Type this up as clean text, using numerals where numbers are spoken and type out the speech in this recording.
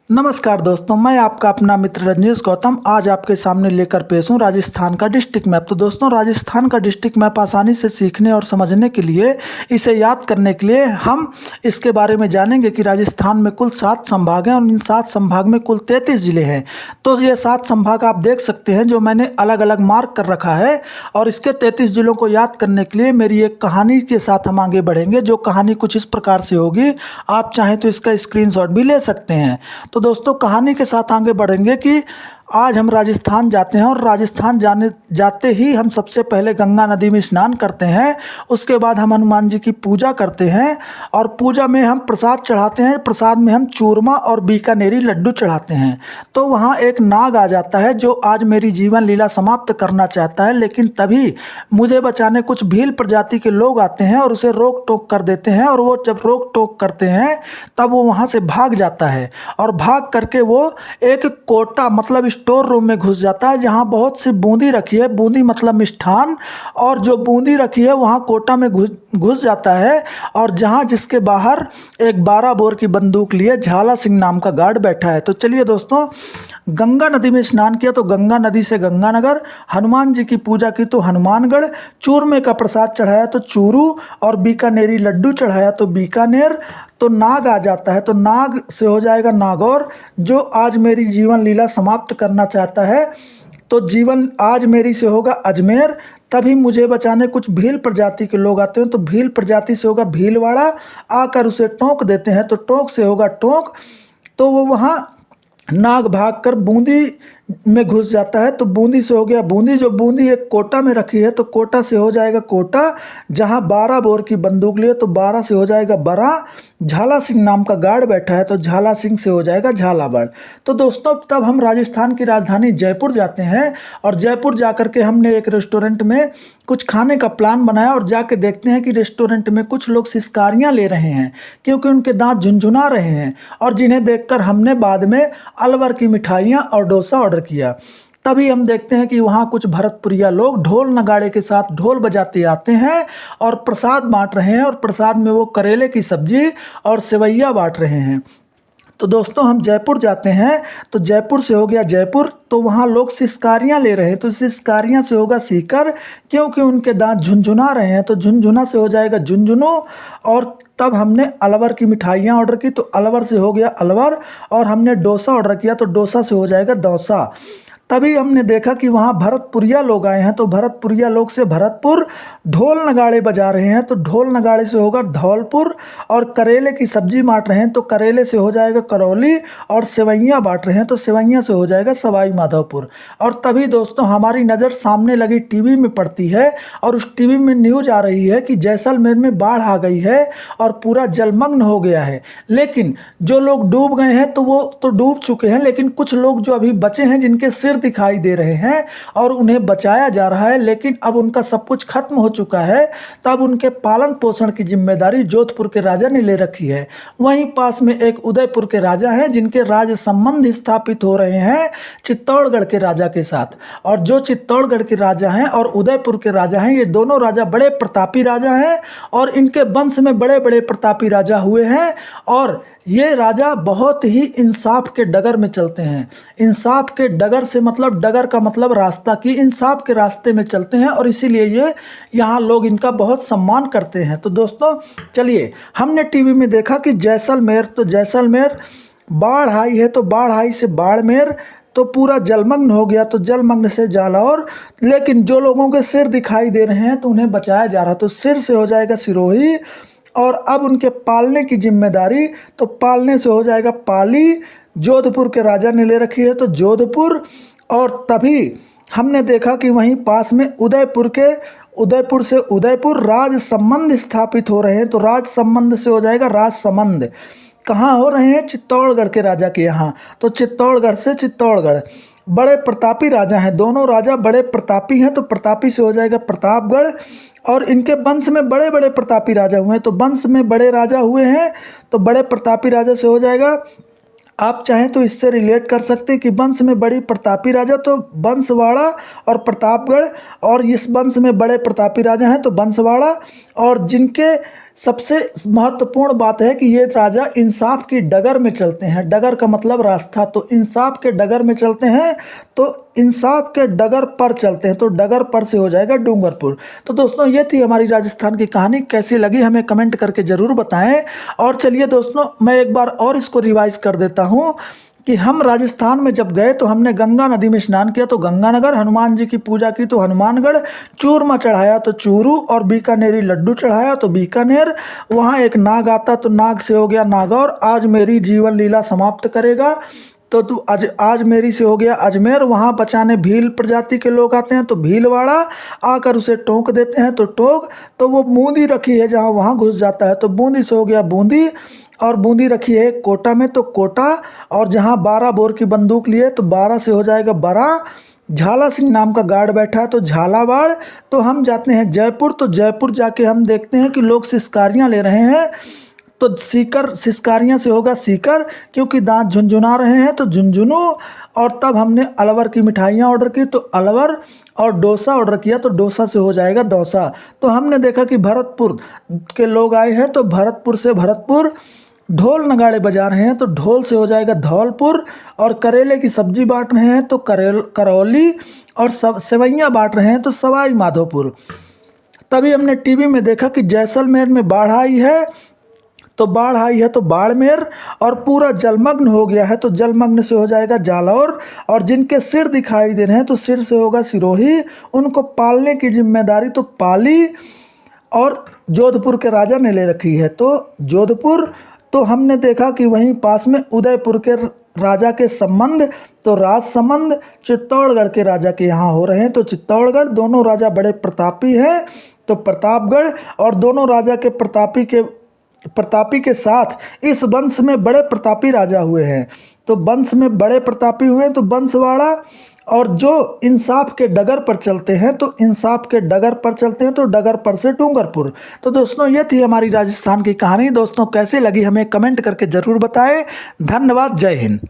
नमस्कार दोस्तों, मैं आपका अपना मित्र रजनीश गौतम आज आपके सामने लेकर पेश हूँ राजस्थान का डिस्ट्रिक्ट मैप। तो दोस्तों, राजस्थान का डिस्ट्रिक्ट मैप आसानी से सीखने और समझने के लिए, इसे याद करने के लिए हम इसके बारे में जानेंगे कि राजस्थान में कुल 7 संभाग हैं और इन 7 संभाग में कुल 33 जिले हैं। तो ये 7 संभाग आप देख सकते हैं जो मैंने अलग अलग मार्क कर रखा है। और इसके 33 जिलों को याद करने के लिए मेरी एक कहानी के साथ हम आगे बढ़ेंगे, जो कहानी कुछ इस प्रकार से होगी। आप चाहें तो इसका स्क्रीनशॉट भी ले सकते हैं। तो दोस्तों, कहानी के साथ आगे बढ़ेंगे कि आज हम राजस्थान जाते हैं और राजस्थान जाते ही हम सबसे पहले गंगा नदी में स्नान करते हैं। उसके बाद हम हनुमान जी की पूजा करते हैं और पूजा में हम प्रसाद चढ़ाते हैं। प्रसाद में हम चूरमा और बीकानेरी लड्डू चढ़ाते हैं। तो वहाँ एक नाग आ जाता है जो आज मेरी जीवन लीला समाप्त करना चाहता है, लेकिन तभी मुझे बचाने कुछ भील प्रजाति के लोग आते हैं और उसे रोक टोक कर देते हैं। और वो जब रोक टोक करते हैं तब वो वहाँ से भाग जाता है और भाग करके वो एक कोटा मतलब स्टोर रूम में घुस जाता है, जहाँ बहुत सी बूंदी रखी है। बूंदी मतलब मिष्ठान, और जो बूंदी रखी है वहाँ कोटा में घुस जाता है। और जहाँ जिसके बाहर एक 12 बोर की बंदूक लिए झाला सिंह नाम का गार्ड बैठा है। तो चलिए दोस्तों, गंगा नदी में स्नान किया तो गंगा नदी से गंगानगर, हनुमान जी की पूजा की तो हनुमानगढ़, चूरमे का प्रसाद चढ़ाया तो चूरू, और बीकानेरी लड्डू चढ़ाया तो बीकानेर। तो नाग आ जाता है, तो नाग से हो जाएगा नागौर, जो आज मेरी जीवन लीला समाप्त करना चाहता है। तो जीवन आज मेरी से होगा अजमेर। तभी मुझे बचाने कुछ भील प्रजाति के लोग आते हैं, तो भील प्रजाति से होगा भीलवाड़ा। आकर उसे टोंक देते हैं, तो टोंक से होगा टोंक। तो वो वहाँ नाग भागकर बूंदी में घुस जाता है, तो बूंदी से हो गया बूंदी। जो बूंदी एक कोटा में रखी है, तो कोटा से हो जाएगा कोटा। जहां 12 बोर की बंदूक लिए तो 12 से हो जाएगा बरा। झाला सिंह नाम का गार्ड बैठा है, तो झाला सिंह से हो जाएगा झालावाड़। तो दोस्तों, तब हम राजस्थान की राजधानी जयपुर जाते हैं और जयपुर जाकर के हमने एक रेस्टोरेंट में कुछ खाने का प्लान बनाया और जाके देखते हैं कि रेस्टोरेंट में कुछ लोग सिसकारियाँ ले रहे हैं, क्योंकि उनके दांत झुनझुना रहे हैं। और जिन्हें देखकर हमने बाद में अलवर की मिठाइयाँ और डोसा ऑर्डर किया। तभी हम देखते हैं कि वहाँ कुछ भरतपुरिया लोग ढोल नगाड़े के साथ ढोल बजाते आते हैं और प्रसाद बांट रहे हैं। और प्रसाद में वो करेले की सब्जी और सेवैया बांट रहे हैं। तो दोस्तों, हम जयपुर जाते हैं, तो जयपुर से हो गया जयपुर। तो वहाँ लोग सिसकारियाँ ले रहे हैं, तो सिसकारियाँ से होगा सीकर, क्योंकि उनके दांत झुनझुना रहे हैं। तो झुनझुना से हो जाएगा झुनझुनो। और तब हमने अलवर की मिठाइयाँ ऑर्डर की, तो अलवर से हो गया अलवर। और हमने डोसा ऑर्डर किया, तो डोसा से हो जाएगा डोसा। तभी हमने देखा कि वहाँ भरतपुरिया लोग आए हैं, तो भरतपुरिया लोग से भरतपुर। ढोल नगाड़े बजा रहे हैं, तो ढोल नगाड़े से होगा धौलपुर। और करेले की सब्जी बांट रहे हैं, तो करेले से हो जाएगा करौली। और सेवैयाँ बांट रहे हैं, तो सेवैयाँ से हो जाएगा सवाई माधोपुर। और तभी दोस्तों, हमारी नज़र सामने लगी टीवी में पड़ती है और उस टीवी में न्यूज़ आ रही है कि जैसलमेर में बाढ़ आ गई है और पूरा जलमग्न हो गया है। लेकिन जो लोग डूब गए हैं तो वो तो डूब चुके हैं, लेकिन कुछ लोग जो अभी बचे हैं जिनके सिर दिखाई दे रहे हैं और उन्हें बचाया जा रहा है, लेकिन अब उनका सब कुछ खत्म हो चुका है। तब उनके पालन पोषण की जिम्मेदारी जोधपुर के राजा ने ले रखी है। वहीं पास में एक उदयपुर के राजा हैं, जिनके राज संबंध स्थापित हो रहे हैं चित्तौड़गढ़ के राजा के साथ। और जो चित्तौड़गढ़ के राजा हैं और उदयपुर के राजा हैं, ये दोनों राजा बड़े प्रतापी राजा हैं और इनके वंश में बड़े बड़े प्रतापी राजा हुए हैं। और ये राजा बहुत ही इंसाफ के डगर में चलते हैं। इंसाफ के डगर से मतलब, डगर का मतलब रास्ता, की इंसाफ के रास्ते में चलते हैं और इसीलिए ये यहाँ लोग इनका बहुत सम्मान करते हैं। तो दोस्तों, चलिए, हमने टीवी में देखा कि जैसलमेर, तो जैसलमेर बाढ़ आई है, तो बाढ़ आई से बाड़मेर, तो पूरा जलमग्न हो गया, तो जलमग्न से जालौर। लेकिन जो लोगों के सिर दिखाई दे रहे हैं तो उन्हें बचाया जा रहा है, तो सिर से हो जाएगा सिरोही। और अब उनके पालने की जिम्मेदारी, तो पालने से हो जाएगा पाली। जोधपुर के राजा ने ले रखी है, तो जोधपुर। और तभी हमने देखा कि वहीं पास में उदयपुर से उदयपुर राज संबंध स्थापित हो रहे हैं, तो राज संबंध से हो जाएगा राजसमंद। कहाँ हो रहे हैं? चित्तौड़गढ़ के राजा के यहाँ। तो चित्तौड़गढ़ से चित्तौड़गढ़। बड़े प्रतापी राजा हैं, दोनों राजा बड़े प्रतापी हैं, तो प्रतापी से हो जाएगा प्रतापगढ़। और इनके वंश में बड़े बड़े प्रतापी राजा हुए हैं, तो वंश में बड़े राजा हुए हैं, तो बड़े प्रतापी राजा से हो जाएगा। आप चाहें तो इससे रिलेट कर सकते हैं कि वंश में बड़ी प्रतापी राजा तो बंसवाड़ा और प्रतापगढ़, और इस वंश में बड़े प्रतापी राजा हैं तो बंसवाड़ा। और जिनके सबसे महत्वपूर्ण बात है कि ये राजा इंसाफ की डगर में चलते हैं। डगर का मतलब रास्ता, तो इंसाफ के डगर में चलते हैं, तो इंसाफ के डगर पर चलते हैं, तो डगर पर से हो जाएगा डूंगरपुर। तो दोस्तों ये थी हमारी राजस्थान की कहानी, कैसी लगी हमें कमेंट करके ज़रूर बताएं। और चलिए दोस्तों मैं एक बार और इसको रिवाइज कर देता हूँ कि हम राजस्थान में जब गए तो हमने गंगा नदी में स्नान किया तो गंगानगर, हनुमान जी की पूजा की तो हनुमानगढ़, चूरमा चढ़ाया तो चूरू, और बीकानेरी लड्डू चढ़ाया तो बीकानेर। वहाँ एक नाग आता तो नाग से हो गया नागौर। आज मेरी जीवन लीला समाप्त करेगा तो तू आज मेरी से हो गया अजमेर। वहाँ बचाने भील प्रजाति के लोग आते हैं तो भीलवाड़ा, आकर उसे टोंक देते हैं तो टोक। तो वो बूंदी रखी है जहाँ वहाँ घुस जाता है तो बूंदी से हो गया बूंदी, और बूंदी रखी है कोटा में तो कोटा, और जहाँ 12 बोर की बंदूक लिए तो 12 से हो जाएगा बरा। झाला सिंह नाम का गार्ड बैठा है तो झालावाड़। तो हम जाते हैं जयपुर, तो जयपुर जाके हम देखते हैं कि लोग सिस्कारियाँ ले रहे हैं तो सीकर, सिस्कारियाँ से होगा सीकर, क्योंकि दांत झुनझुना रहे हैं तो झुनझुनू। और तब हमने अलवर की मिठाइयाँ ऑर्डर की तो अलवर, और डोसा ऑर्डर किया तो डोसा से हो जाएगा डोसा। तो हमने देखा कि भरतपुर के लोग आए हैं तो भरतपुर से भरतपुर। ढोल नगाड़े बजा रहे हैं तो ढोल से हो जाएगा धौलपुर। और करेले की सब्जी बांट रहे हैं तो करौली, और सेवैयाँ बांट रहे हैं तो सवाई माधोपुर। तभी हमने टीवी में देखा कि जैसलमेर में बाढ़ आई है तो बाढ़ आई है तो बाड़मेर, और पूरा जलमग्न हो गया है तो जलमग्न से हो जाएगा जालौर। और जिनके सिर दिखाई दे रहे हैं तो सिर से होगा सिरोही। उनको पालने की जिम्मेदारी तो पाली, और जोधपुर के राजा ने ले रखी है तो जोधपुर। तो हमने देखा कि वहीं पास में उदयपुर के राजा के संबंध तो राजसमंद, चित्तौड़गढ़ के राजा के यहाँ हो रहे हैं तो चित्तौड़गढ़। दोनों राजा बड़े प्रतापी हैं तो प्रतापगढ़, और दोनों राजा के प्रतापी के साथ इस वंश में बड़े प्रतापी राजा हुए हैं तो वंश में बड़े प्रतापी हुए हैं तो बंसवाड़ा। और जो इंसाफ के डगर पर चलते हैं तो इंसाफ के डगर पर चलते हैं तो डगर पर से डूंगरपुर। तो दोस्तों ये थी हमारी राजस्थान की कहानी। दोस्तों कैसी लगी हमें कमेंट करके ज़रूर बताएं। धन्यवाद, जय हिंद।